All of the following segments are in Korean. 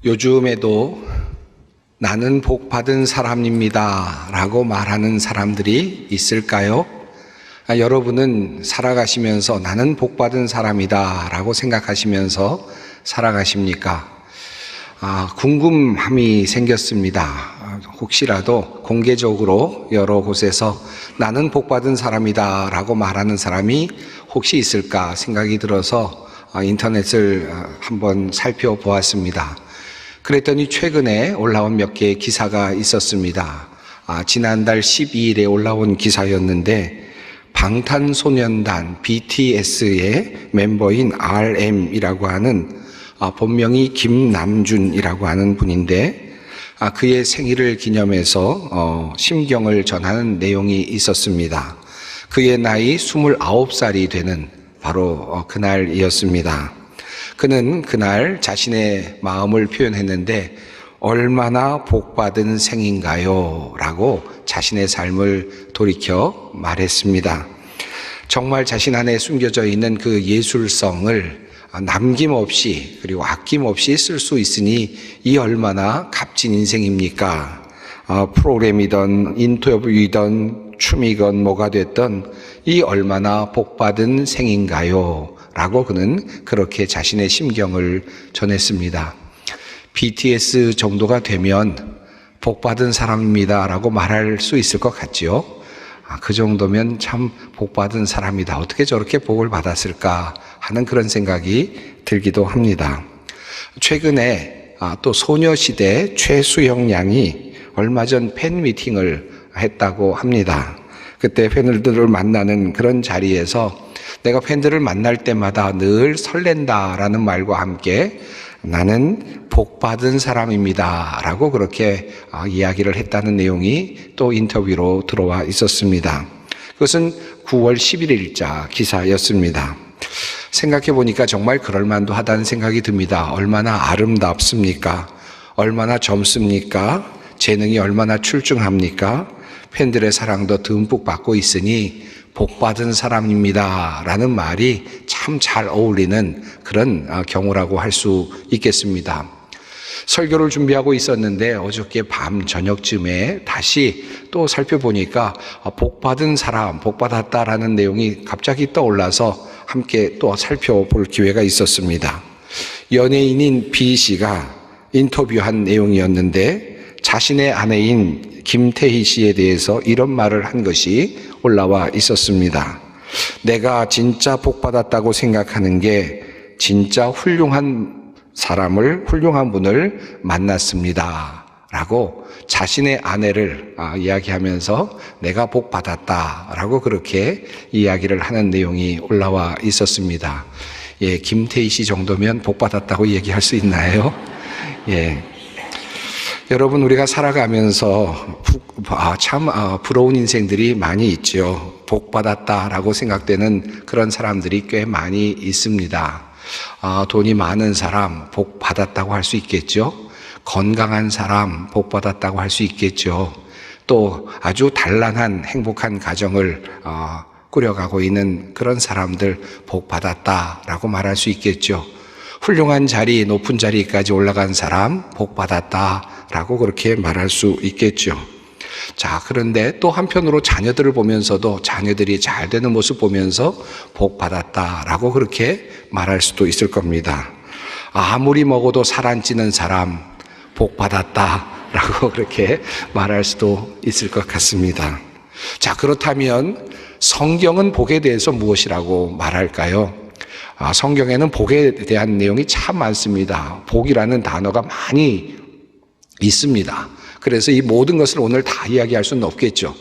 요즘에도 나는 복 받은 사람입니다 라고 말하는 사람들이 있을까요? 여러분은 살아가시면서 나는 복 받은 사람이다 라고 생각하시면서 살아가십니까? 궁금함이 생겼습니다. 혹시라도 공개적으로 여러 곳에서 나는 복 받은 사람이다 라고 말하는 사람이 혹시 있을까 생각이 들어서 인터넷을 한번 살펴보았습니다. 그랬더니 최근에 올라온 몇 개의 기사가 있었습니다. 지난달 12일에 올라온 기사였는데 방탄소년단 BTS의 멤버인 RM이라고 하는 본명이 김남준이라고 하는 분인데 그의 생일을 기념해서 심경을 전하는 내용이 있었습니다. 그의 나이 29살이 되는 바로 그날이었습니다. 그는 그날 자신의 마음을 표현했는데 얼마나 복받은 생인가요? 라고 자신의 삶을 돌이켜 말했습니다. 정말 자신 안에 숨겨져 있는 그 예술성을 남김없이 그리고 아낌없이 쓸 수 있으니 이 얼마나 값진 인생입니까? 프로그램이든 인터뷰이든 춤이건 뭐가 됐든 이 얼마나 복받은 생인가요? 라고 그는 그렇게 자신의 심경을 전했습니다. BTS 정도가 되면 복받은 사람입니다 라고 말할 수 있을 것 같지요? 그 정도면 참 복받은 사람이다. 어떻게 저렇게 복을 받았을까 하는 그런 생각이 들기도 합니다. 최근에 또 소녀시대 최수영 양이 얼마 전 팬 미팅을 했다고 합니다. 그때 팬들을 만나는 그런 자리에서 내가 팬들을 만날 때마다 늘 설렌다라는 말과 함께 나는 복받은 사람입니다 라고 그렇게 이야기를 했다는 내용이 또 인터뷰로 들어와 있었습니다. 그것은 9월 11일자 기사였습니다. 생각해 보니까 정말 그럴만도 하다는 생각이 듭니다. 얼마나 아름답습니까? 얼마나 젊습니까? 재능이 얼마나 출중합니까? 팬들의 사랑도 듬뿍 받고 있으니 복받은 사람입니다 라는 말이 참 잘 어울리는 그런 경우라고 할 수 있겠습니다. 설교를 준비하고 있었는데 어저께 밤 저녁쯤에 다시 또 살펴보니까 복받은 사람, 복받았다라는 내용이 갑자기 떠올라서 함께 또 살펴볼 기회가 있었습니다. 연예인인 B 씨가 인터뷰한 내용이었는데 자신의 아내인 김태희 씨에 대해서 이런 말을 한 것이 올라와 있었습니다. 내가 진짜 복받았다고 생각하는 게 진짜 훌륭한 분을 만났습니다 라고 자신의 아내를 이야기하면서 내가 복받았다 라고 그렇게 이야기를 하는 내용이 올라와 있었습니다. 예, 김태희 씨 정도면 복받았다고 얘기할 수 있나요? 예. 여러분, 우리가 살아가면서 참 부러운 인생들이 많이 있죠. 복받았다라고 생각되는 그런 사람들이 꽤 많이 있습니다. 돈이 많은 사람 복받았다고 할 수 있겠죠. 건강한 사람 복받았다고 할 수 있겠죠. 또 아주 단란한 행복한 가정을 꾸려가고 있는 그런 사람들 복받았다라고 말할 수 있겠죠. 훌륭한 자리, 높은 자리까지 올라간 사람 복받았다라고 그렇게 말할 수 있겠죠. 자, 그런데 또 한편으로 자녀들을 보면서도 자녀들이 잘 되는 모습 보면서 복받았다라고 그렇게 말할 수도 있을 겁니다. 아무리 먹어도 살 안 찌는 사람 복받았다라고 그렇게 말할 수도 있을 것 같습니다. 자, 그렇다면 성경은 복에 대해서 무엇이라고 말할까요? 성경에는 복에 대한 내용이 참 많습니다. 복이라는 단어가 많이 있습니다. 그래서 이 모든 것을 오늘 다 이야기할 수는 없겠죠.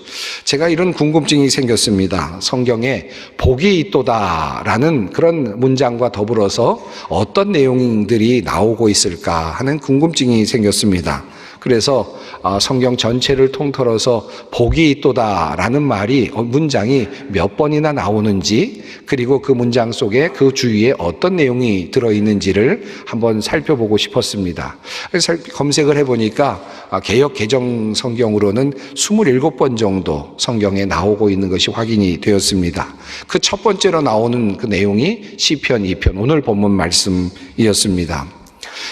제가 이런 궁금증이 생겼습니다. 성경에 복이 있도다라는 그런 문장과 더불어서 어떤 내용들이 나오고 있을까 하는 궁금증이 생겼습니다. 그래서 성경 전체를 통틀어서 복이 있도다라는 문장이 몇 번이나 나오는지, 그리고 그 문장 속에 그 주위에 어떤 내용이 들어있는지를 한번 살펴보고 싶었습니다. 그래서 검색을 해보니까 개역 개정 성경으로는 27번 정도 성경에 나오고 있는 것이 확인이 되었습니다. 그 첫 번째로 나오는 그 내용이 시편 2편, 오늘 본문 말씀이었습니다.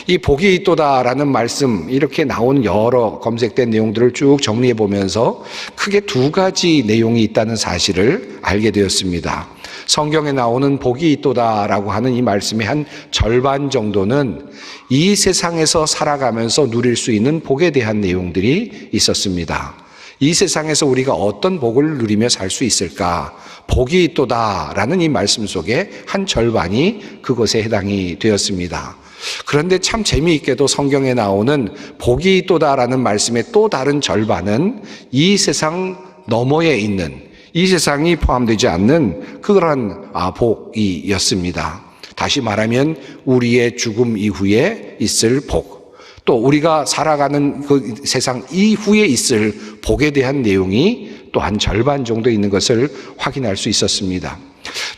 이 복이 있도다라는 말씀, 이렇게 나온 여러 검색된 내용들을 쭉 정리해 보면서 크게 두 가지 내용이 있다는 사실을 알게 되었습니다. 성경에 나오는 복이 있도다라고 하는 이 말씀의 한 절반 정도는 이 세상에서 살아가면서 누릴 수 있는 복에 대한 내용들이 있었습니다. 이 세상에서 우리가 어떤 복을 누리며 살 수 있을까? 복이 있도다라는 이 말씀 속에 한 절반이 그것에 해당이 되었습니다. 그런데 참 재미있게도 성경에 나오는 복이 있도다라는 말씀의 또 다른 절반은 이 세상 너머에 있는, 이 세상이 포함되지 않는 그러한 복이었습니다. 다시 말하면 우리의 죽음 이후에 있을 복, 또 우리가 살아가는 그 세상 이후에 있을 복에 대한 내용이 또 한 절반 정도 있는 것을 확인할 수 있었습니다.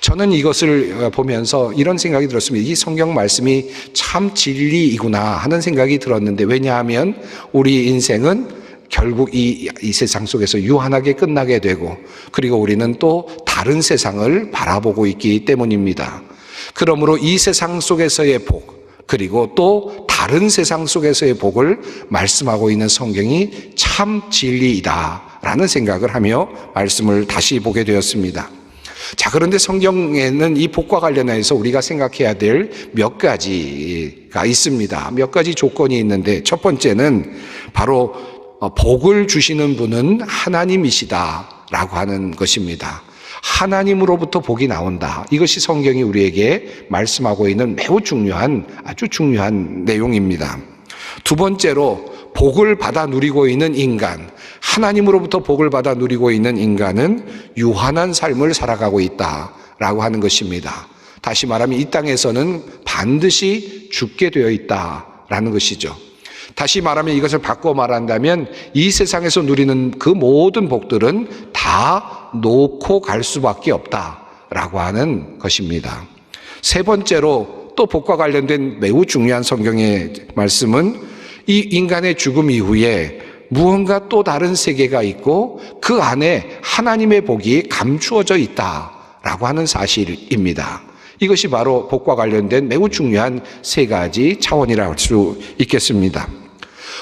저는 이것을 보면서 이런 생각이 들었습니다. 이 성경 말씀이 참 진리이구나 하는 생각이 들었는데, 왜냐하면 우리 인생은 결국 이 세상 속에서 유한하게 끝나게 되고, 그리고 우리는 또 다른 세상을 바라보고 있기 때문입니다. 그러므로 이 세상 속에서의 복, 그리고 또 다른 세상 속에서의 복을 말씀하고 있는 성경이 참 진리이다라는 생각을 하며 말씀을 다시 보게 되었습니다. 자, 그런데 성경에는 이 복과 관련해서 우리가 생각해야 될 몇 가지가 있습니다. 몇 가지 조건이 있는데, 첫 번째는 바로 복을 주시는 분은 하나님이시다라고 하는 것입니다. 하나님으로부터 복이 나온다. 이것이 성경이 우리에게 말씀하고 있는 매우 중요한, 아주 중요한 내용입니다. 두 번째로 복을 받아 누리고 있는 인간, 하나님으로부터 복을 받아 누리고 있는 인간은 유한한 삶을 살아가고 있다라고 하는 것입니다. 다시 말하면 이 땅에서는 반드시 죽게 되어 있다라는 것이죠. 다시 말하면 이것을 바꿔 말한다면 이 세상에서 누리는 그 모든 복들은 다 놓고 갈 수밖에 없다라고 하는 것입니다. 세 번째로 또 복과 관련된 매우 중요한 성경의 말씀은 이 인간의 죽음 이후에 무언가 또 다른 세계가 있고 그 안에 하나님의 복이 감추어져 있다라고 하는 사실입니다. 이것이 바로 복과 관련된 매우 중요한 세 가지 차원이라고 할 수 있겠습니다.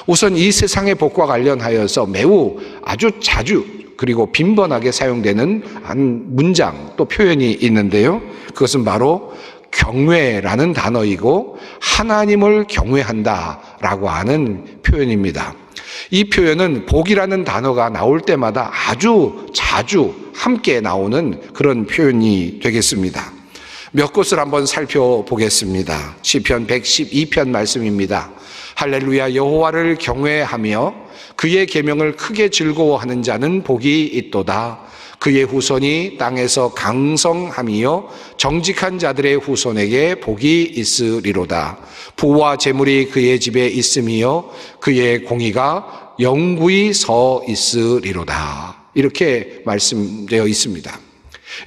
우선 이 세상의 복과 관련하여서 매우 아주 자주 그리고 빈번하게 사용되는 한 문장 또 표현이 있는데요. 그것은 바로 경외라는 단어이고 하나님을 경외한다라고 하는 표현입니다. 이 표현은 복이라는 단어가 나올 때마다 아주 자주 함께 나오는 그런 표현이 되겠습니다. 몇 곳을 한번 살펴보겠습니다. 시편 112편 말씀입니다. 할렐루야, 여호와를 경외하며 그의 계명을 크게 즐거워하는 자는 복이 있도다. 그의 후손이 땅에서 강성함이요 정직한 자들의 후손에게 복이 있으리로다. 부와 재물이 그의 집에 있음이요 그의 공의가 영구히 서 있으리로다. 이렇게 말씀되어 있습니다.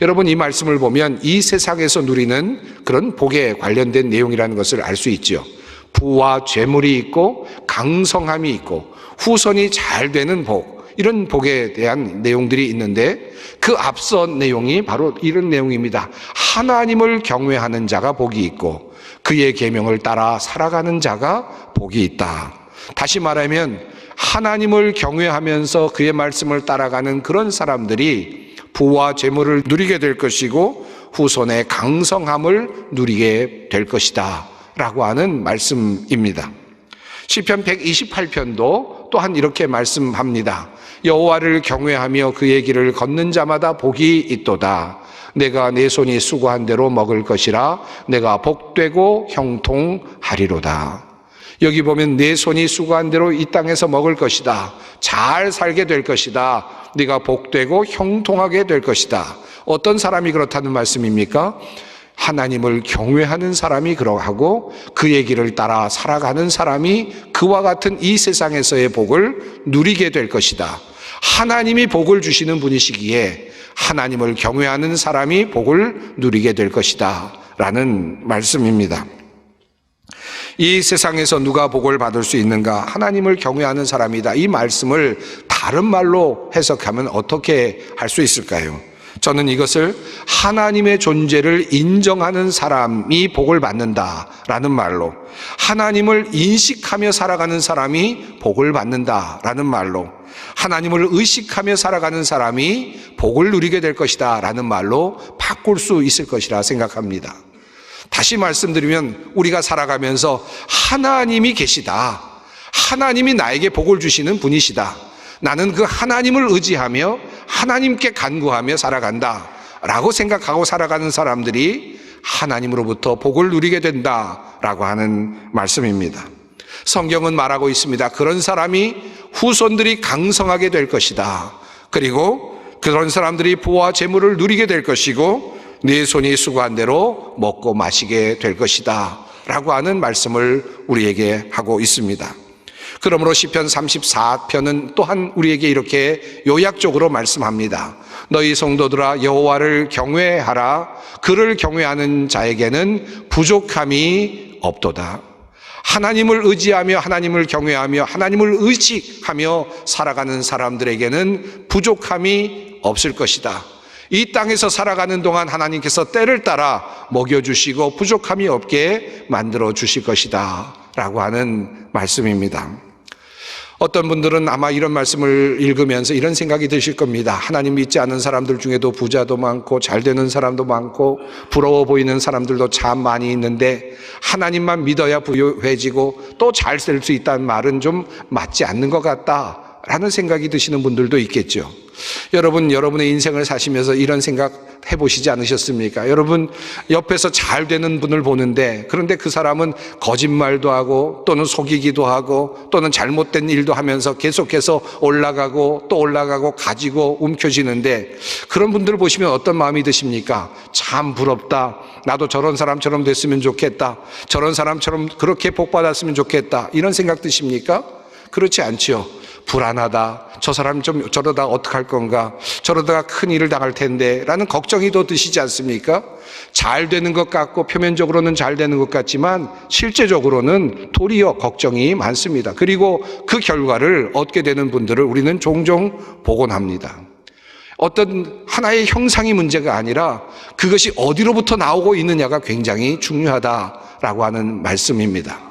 여러분, 이 말씀을 보면 이 세상에서 누리는 그런 복에 관련된 내용이라는 것을 알 수 있죠. 부와 재물이 있고 강성함이 있고 후손이 잘 되는 복, 이런 복에 대한 내용들이 있는데 그 앞서 내용이 바로 이런 내용입니다. 하나님을 경외하는 자가 복이 있고 그의 계명을 따라 살아가는 자가 복이 있다. 다시 말하면 하나님을 경외하면서 그의 말씀을 따라가는 그런 사람들이 부와 재물을 누리게 될 것이고 후손의 강성함을 누리게 될 것이다 라고 하는 말씀입니다. 시편 128편도 또한 이렇게 말씀합니다. 여호와를 경외하며 그의 길을 걷는 자마다 복이 있도다. 내가 내 손이 수고한 대로 먹을 것이라. 내가 복되고 형통하리로다. 여기 보면 내 손이 수고한 대로 이 땅에서 먹을 것이다. 잘 살게 될 것이다. 네가 복되고 형통하게 될 것이다. 어떤 사람이 그렇다는 말씀입니까? 하나님을 경외하는 사람이 그러하고 그의 길을 따라 살아가는 사람이 그와 같은 이 세상에서의 복을 누리게 될 것이다. 하나님이 복을 주시는 분이시기에 하나님을 경외하는 사람이 복을 누리게 될 것이다 라는 말씀입니다. 이 세상에서 누가 복을 받을 수 있는가? 하나님을 경외하는 사람이다. 이 말씀을 다른 말로 해석하면 어떻게 할 수 있을까요? 저는 이것을 하나님의 존재를 인정하는 사람이 복을 받는다라는 말로, 하나님을 인식하며 살아가는 사람이 복을 받는다라는 말로, 하나님을 의식하며 살아가는 사람이 복을 누리게 될 것이다 라는 말로 바꿀 수 있을 것이라 생각합니다. 다시 말씀드리면 우리가 살아가면서 하나님이 계시다, 하나님이 나에게 복을 주시는 분이시다, 나는 그 하나님을 의지하며 하나님께 간구하며 살아간다 라고 생각하고 살아가는 사람들이 하나님으로부터 복을 누리게 된다라고 하는 말씀입니다. 성경은 말하고 있습니다. 그런 사람이 후손들이 강성하게 될 것이다. 그리고 그런 사람들이 부와 재물을 누리게 될 것이고 네 손이 수고한 대로 먹고 마시게 될 것이다 라고 하는 말씀을 우리에게 하고 있습니다. 그러므로 시편 34편은 또한 우리에게 이렇게 요약적으로 말씀합니다. 너희 성도들아 여호와를 경외하라. 그를 경외하는 자에게는 부족함이 없도다. 하나님을 의지하며 하나님을 경외하며 하나님을 의식하며 살아가는 사람들에게는 부족함이 없을 것이다. 이 땅에서 살아가는 동안 하나님께서 때를 따라 먹여주시고 부족함이 없게 만들어 주실 것이다 라고 하는 말씀입니다. 어떤 분들은 아마 이런 말씀을 읽으면서 이런 생각이 드실 겁니다. 하나님 믿지 않는 사람들 중에도 부자도 많고 잘 되는 사람도 많고 부러워 보이는 사람들도 참 많이 있는데 하나님만 믿어야 부유해지고 또 잘 될 수 있다는 말은 좀 맞지 않는 것 같다 라는 생각이 드시는 분들도 있겠죠. 여러분, 여러분의 인생을 사시면서 이런 생각 해보시지 않으셨습니까? 여러분, 옆에서 잘 되는 분을 보는데 그런데 그 사람은 거짓말도 하고 또는 속이기도 하고 또는 잘못된 일도 하면서 계속해서 올라가고 또 올라가고 가지고 움켜쥐는데 그런 분들을 보시면 어떤 마음이 드십니까? 참 부럽다. 나도 저런 사람처럼 됐으면 좋겠다. 저런 사람처럼 그렇게 복받았으면 좋겠다. 이런 생각 드십니까? 그렇지 않지요. 불안하다. 저 사람 좀 저러다 어떡할 건가? 저러다가 큰 일을 당할 텐데 라는 걱정이 더 드시지 않습니까? 잘 되는 것 같고 표면적으로는 잘 되는 것 같지만 실제적으로는 도리어 걱정이 많습니다. 그리고 그 결과를 얻게 되는 분들을 우리는 종종 보곤 합니다. 어떤 하나의 형상이 문제가 아니라 그것이 어디로부터 나오고 있느냐가 굉장히 중요하다라고 하는 말씀입니다.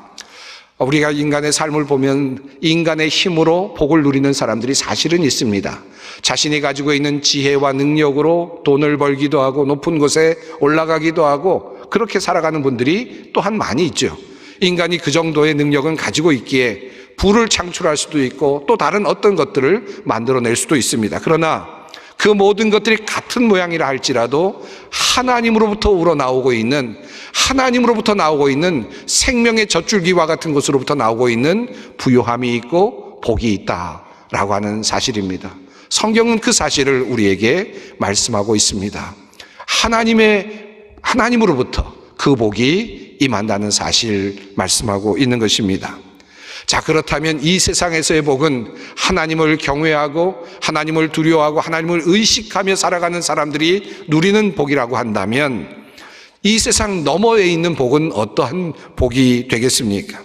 우리가 인간의 삶을 보면 인간의 힘으로 복을 누리는 사람들이 사실은 있습니다. 자신이 가지고 있는 지혜와 능력으로 돈을 벌기도 하고 높은 곳에 올라가기도 하고 그렇게 살아가는 분들이 또한 많이 있죠. 인간이 그 정도의 능력은 가지고 있기에 부를 창출할 수도 있고 또 다른 어떤 것들을 만들어낼 수도 있습니다. 그러나 그 모든 것들이 같은 모양이라 할지라도 하나님으로부터 우러나오고 있는, 하나님으로부터 나오고 있는 생명의 젖줄기와 같은 것으로부터 나오고 있는 부요함이 있고 복이 있다라고 하는 사실입니다. 성경은 그 사실을 우리에게 말씀하고 있습니다. 하나님으로부터 그 복이 임한다는 사실 말씀하고 있는 것입니다. 자, 그렇다면 이 세상에서의 복은 하나님을 경외하고 하나님을 두려워하고 하나님을 의식하며 살아가는 사람들이 누리는 복이라고 한다면 이 세상 너머에 있는 복은 어떠한 복이 되겠습니까?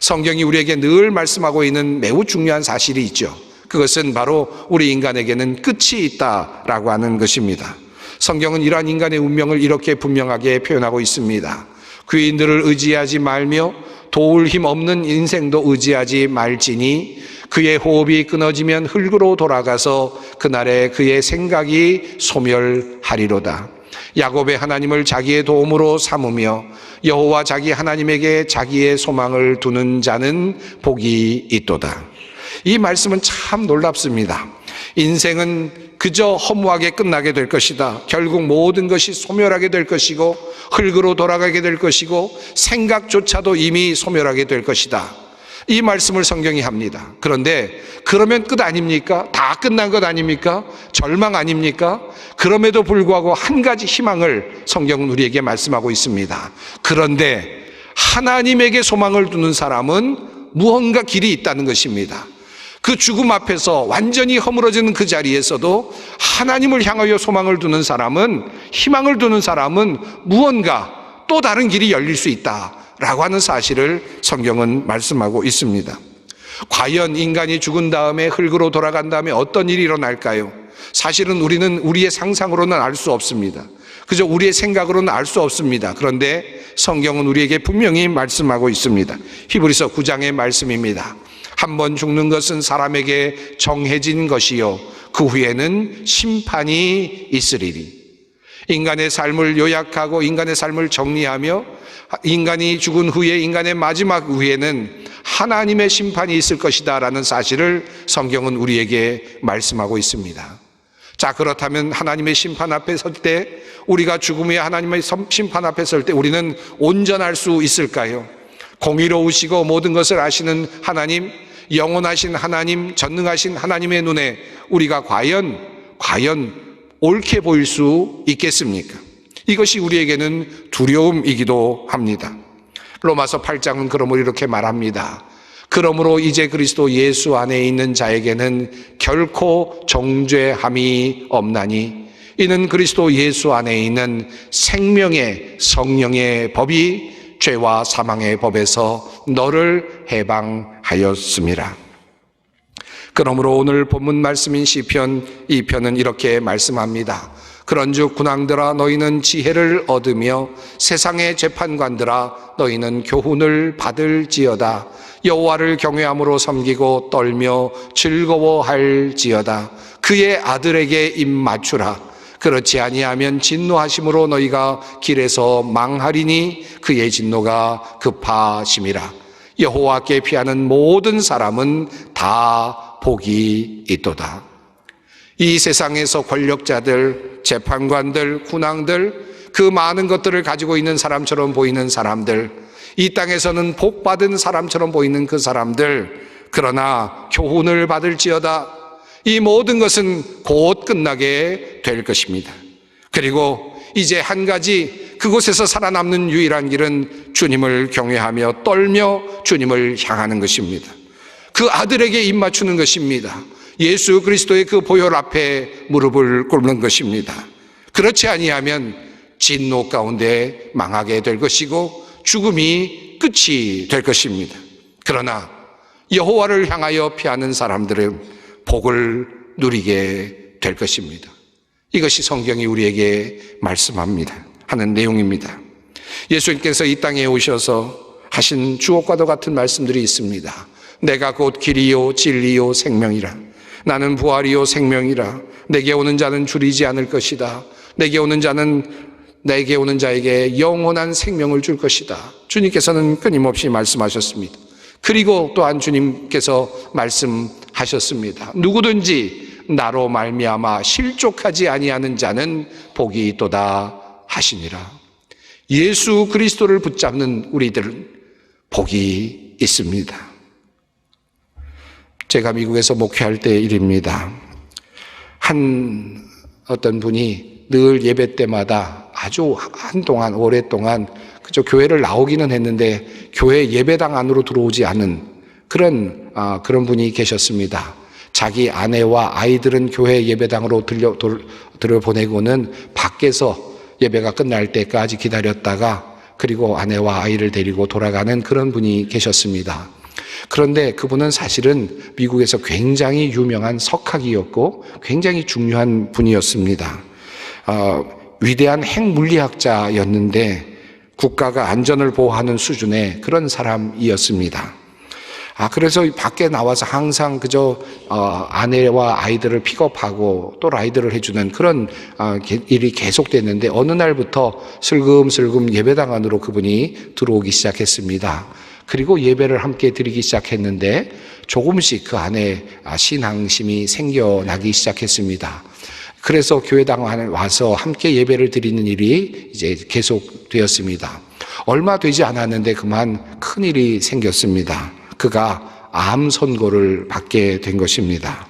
성경이 우리에게 늘 말씀하고 있는 매우 중요한 사실이 있죠. 그것은 바로 우리 인간에게는 끝이 있다라고 하는 것입니다. 성경은 이러한 인간의 운명을 이렇게 분명하게 표현하고 있습니다. 귀인들을 의지하지 말며 도울 힘 없는 인생도 의지하지 말지니 그의 호흡이 끊어지면 흙으로 돌아가서 그날에 그의 생각이 소멸하리로다. 야곱의 하나님을 자기의 도움으로 삼으며 여호와 자기 하나님에게 자기의 소망을 두는 자는 복이 있도다. 이 말씀은 참 놀랍습니다. 인생은 그저 허무하게 끝나게 될 것이다. 결국 모든 것이 소멸하게 될 것이고 흙으로 돌아가게 될 것이고 생각조차도 이미 소멸하게 될 것이다. 이 말씀을 성경이 합니다. 그런데 그러면 끝 아닙니까? 다 끝난 것 아닙니까? 절망 아닙니까? 그럼에도 불구하고 한 가지 희망을 성경은 우리에게 말씀하고 있습니다. 그런데 하나님에게 소망을 두는 사람은 무언가 길이 있다는 것입니다. 그 죽음 앞에서 완전히 허물어지는 그 자리에서도 하나님을 향하여 소망을 두는 사람은, 희망을 두는 사람은 무언가 또 다른 길이 열릴 수 있다라고 하는 사실을 성경은 말씀하고 있습니다. 과연 인간이 죽은 다음에 흙으로 돌아간 다음에 어떤 일이 일어날까요? 사실은 우리는 우리의 상상으로는 알 수 없습니다. 그저 우리의 생각으로는 알 수 없습니다. 그런데 성경은 우리에게 분명히 말씀하고 있습니다. 히브리서 9장의 말씀입니다. 한 번 죽는 것은 사람에게 정해진 것이요 그 후에는 심판이 있으리니. 인간의 삶을 요약하고 인간의 삶을 정리하며 인간이 죽은 후에 인간의 마지막 후에는 하나님의 심판이 있을 것이다 라는 사실을 성경은 우리에게 말씀하고 있습니다. 자, 그렇다면 하나님의 심판 앞에 설 때, 우리가 죽음 후에 하나님의 심판 앞에 설 때 우리는 온전할 수 있을까요? 공의로우시고 모든 것을 아시는 하나님, 영원하신 하나님, 전능하신 하나님의 눈에 우리가 과연 옳게 보일 수 있겠습니까? 이것이 우리에게는 두려움이기도 합니다. 로마서 8장은 그러므로 이렇게 말합니다. 그러므로 이제 그리스도 예수 안에 있는 자에게는 결코 정죄함이 없나니 이는 그리스도 예수 안에 있는 생명의 성령의 법이 죄와 사망의 법에서 너를 해방하였음이라. 그러므로 오늘 본문 말씀인 시편 2편은 이렇게 말씀합니다. 그런즉 군왕들아 너희는 지혜를 얻으며 세상의 재판관들아 너희는 교훈을 받을지어다. 여호와를 경외함으로 섬기고 떨며 즐거워할지어다. 그의 아들에게 입 맞추라. 그렇지 아니하면 진노하심으로 너희가 길에서 망하리니 그의 진노가 급하심이라. 여호와께 피하는 모든 사람은 다 복이 있도다. 이 세상에서 권력자들, 재판관들, 군왕들, 그 많은 것들을 가지고 있는 사람처럼 보이는 사람들, 이 땅에서는 복받은 사람처럼 보이는 그 사람들, 그러나 교훈을 받을지어다. 이 모든 것은 곧 끝나게 될 것입니다. 그리고 이제 한 가지, 그곳에서 살아남는 유일한 길은 주님을 경외하며 떨며 주님을 향하는 것입니다. 그 아들에게 입 맞추는 것입니다. 예수 그리스도의 그 보혈 앞에 무릎을 꿇는 것입니다. 그렇지 아니하면 진노 가운데 망하게 될 것이고 죽음이 끝이 될 것입니다. 그러나 여호와를 향하여 피하는 사람들은 복을 누리게 될 것입니다. 이것이 성경이 우리에게 말씀합니다. 하는 내용입니다. 예수님께서 이 땅에 오셔서 하신 주옥과도 같은 말씀들이 있습니다. 내가 곧 길이요 진리요 생명이라. 나는 부활이요 생명이라. 내게 오는 자는 줄이지 않을 것이다. 내게 오는 자에게 영원한 생명을 줄 것이다. 주님께서는 끊임없이 말씀하셨습니다. 그리고 또한 주님께서 말씀하셨습니다. 누구든지 나로 말미암아 실족하지 아니하는 자는 복이 있도다 하시니라. 예수 그리스도를 붙잡는 우리들은 복이 있습니다. 제가 미국에서 목회할 때 일입니다. 어떤 분이 늘 예배 때마다 아주 한동안 오랫동안 그저 교회를 나오기는 했는데 교회 예배당 안으로 들어오지 않은 그런 분이 계셨습니다. 자기 아내와 아이들은 교회 예배당으로 들여보내고는 밖에서 예배가 끝날 때까지 기다렸다가 그리고 아내와 아이를 데리고 돌아가는 그런 분이 계셨습니다. 그런데 그분은 사실은 미국에서 굉장히 유명한 석학이었고 굉장히 중요한 분이었습니다. 위대한 핵물리학자였는데 국가가 안전을 보호하는 수준의 그런 사람이었습니다. 그래서 밖에 나와서 항상 그저 아내와 아이들을 픽업하고 또 라이드를 해주는 그런 일이 계속됐는데 어느 날부터 슬금슬금 예배당 안으로 그분이 들어오기 시작했습니다. 그리고 예배를 함께 드리기 시작했는데 조금씩 그 안에 신앙심이 생겨나기 시작했습니다. 그래서 교회당 안에 와서 함께 예배를 드리는 일이 이제 계속되었습니다. 얼마 되지 않았는데 그만 큰 일이 생겼습니다. 그가 암 선고를 받게 된 것입니다.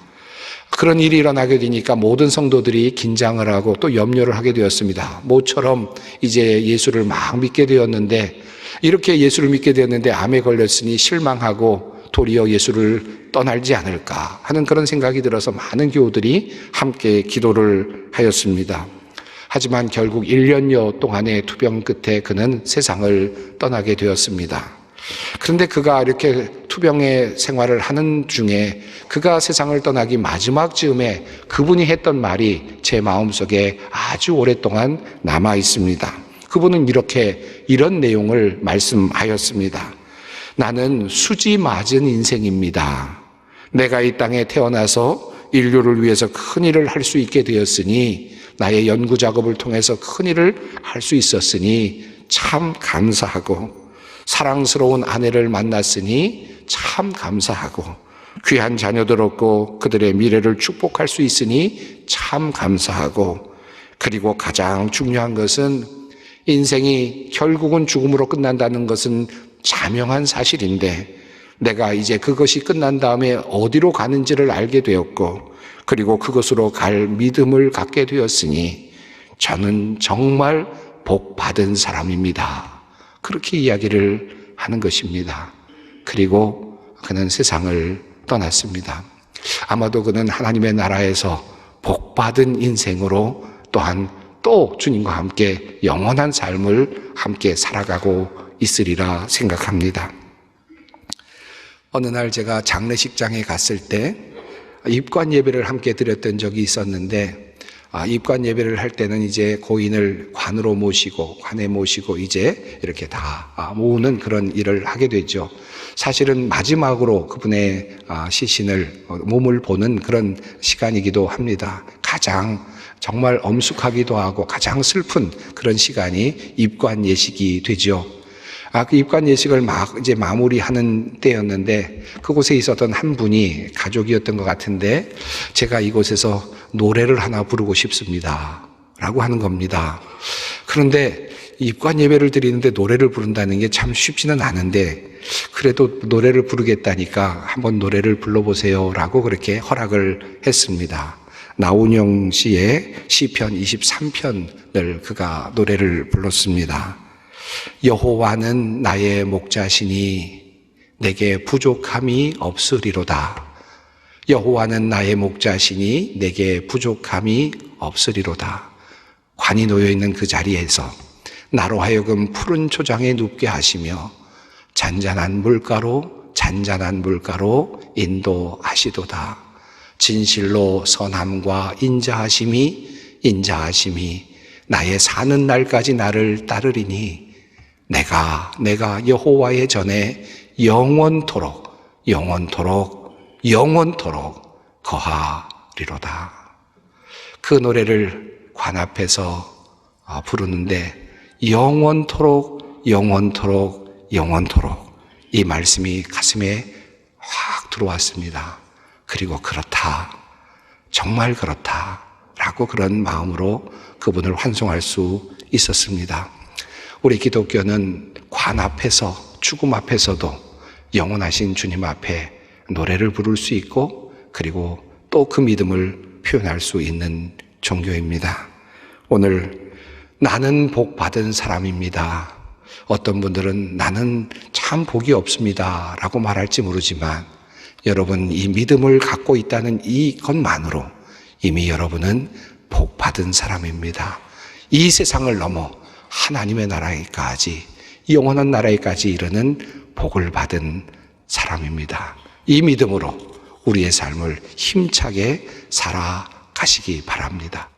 그런 일이 일어나게 되니까 모든 성도들이 긴장을 하고 또 염려를 하게 되었습니다. 모처럼 이제 예수를 막 믿게 되었는데 이렇게 예수를 믿게 되었는데 암에 걸렸으니 실망하고 도리어 예수를 떠날지 않을까 하는 그런 생각이 들어서 많은 교우들이 함께 기도를 하였습니다. 하지만 결국 1년여 동안의 투병 끝에 그는 세상을 떠나게 되었습니다. 그런데 그가 이렇게 투병의 생활을 하는 중에 그가 세상을 떠나기 마지막 즈음에 그분이 했던 말이 제 마음속에 아주 오랫동안 남아 있습니다. 그분은 이런 내용을 말씀하였습니다. 나는 수지 맞은 인생입니다. 내가 이 땅에 태어나서 인류를 위해서 큰 일을 할 수 있게 되었으니, 나의 연구 작업을 통해서 큰 일을 할 수 있었으니 참 감사하고, 사랑스러운 아내를 만났으니 참 감사하고, 귀한 자녀들 얻고 그들의 미래를 축복할 수 있으니 참 감사하고, 그리고 가장 중요한 것은 인생이 결국은 죽음으로 끝난다는 것은 자명한 사실인데, 내가 이제 그것이 끝난 다음에 어디로 가는지를 알게 되었고, 그리고 그것으로 갈 믿음을 갖게 되었으니 저는 정말 복 받은 사람입니다. 그렇게 이야기를 하는 것입니다. 그리고 그는 세상을 떠났습니다. 아마도 그는 하나님의 나라에서 복 받은 인생으로 또한 또 주님과 함께 영원한 삶을 함께 살아가고 있으리라 생각합니다. 어느 날 제가 장례식장에 갔을 때 입관 예배를 함께 드렸던 적이 있었는데, 입관 예배를 할 때는 이제 고인을 관으로 모시고, 관에 모시고 이제 이렇게 다 모으는 그런 일을 하게 되죠. 사실은 마지막으로 그분의 시신을, 몸을 보는 그런 시간이기도 합니다. 가장 정말 엄숙하기도 하고 가장 슬픈 그런 시간이 입관 예식이 되죠. 그 입관 예식을 이제 마무리하는 때였는데, 그곳에 있었던 한 분이 가족이었던 것 같은데, 제가 이곳에서 노래를 하나 부르고 싶습니다 라고 하는 겁니다. 그런데 입관 예배를 드리는데 노래를 부른다는 게 참 쉽지는 않은데, 그래도 노래를 부르겠다니까 한번 노래를 불러보세요 라고 그렇게 허락을 했습니다. 나훈영 씨의 시편 23편을 그가 노래를 불렀습니다. 여호와는 나의 목자시니 내게 부족함이 없으리로다. 여호와는 나의 목자시니 내게 부족함이 없으리로다. 관이 놓여있는 그 자리에서 나로 하여금 푸른 초장에 눕게 하시며 잔잔한 물가로 인도하시도다. 진실로 선함과 인자하심이 나의 사는 날까지 나를 따르리니 내가 여호와의 전에 영원토록 거하리로다. 그 노래를 관 앞에서 부르는데 영원토록 이 말씀이 가슴에 확 들어왔습니다. 그리고 그렇다, 정말 그렇다 라고 그런 마음으로 그분을 환송할 수 있었습니다. 우리 기독교는 관 앞에서, 죽음 앞에서도 영원하신 주님 앞에 노래를 부를 수 있고, 그리고 또 그 믿음을 표현할 수 있는 종교입니다. 오늘 나는 복 받은 사람입니다. 어떤 분들은 나는 참 복이 없습니다 라고 말할지 모르지만, 여러분 이 믿음을 갖고 있다는 이것만으로 이미 여러분은 복 받은 사람입니다. 이 세상을 넘어 하나님의 나라에까지, 영원한 나라에까지 이르는 복을 받은 사람입니다. 이 믿음으로 우리의 삶을 힘차게 살아가시기 바랍니다.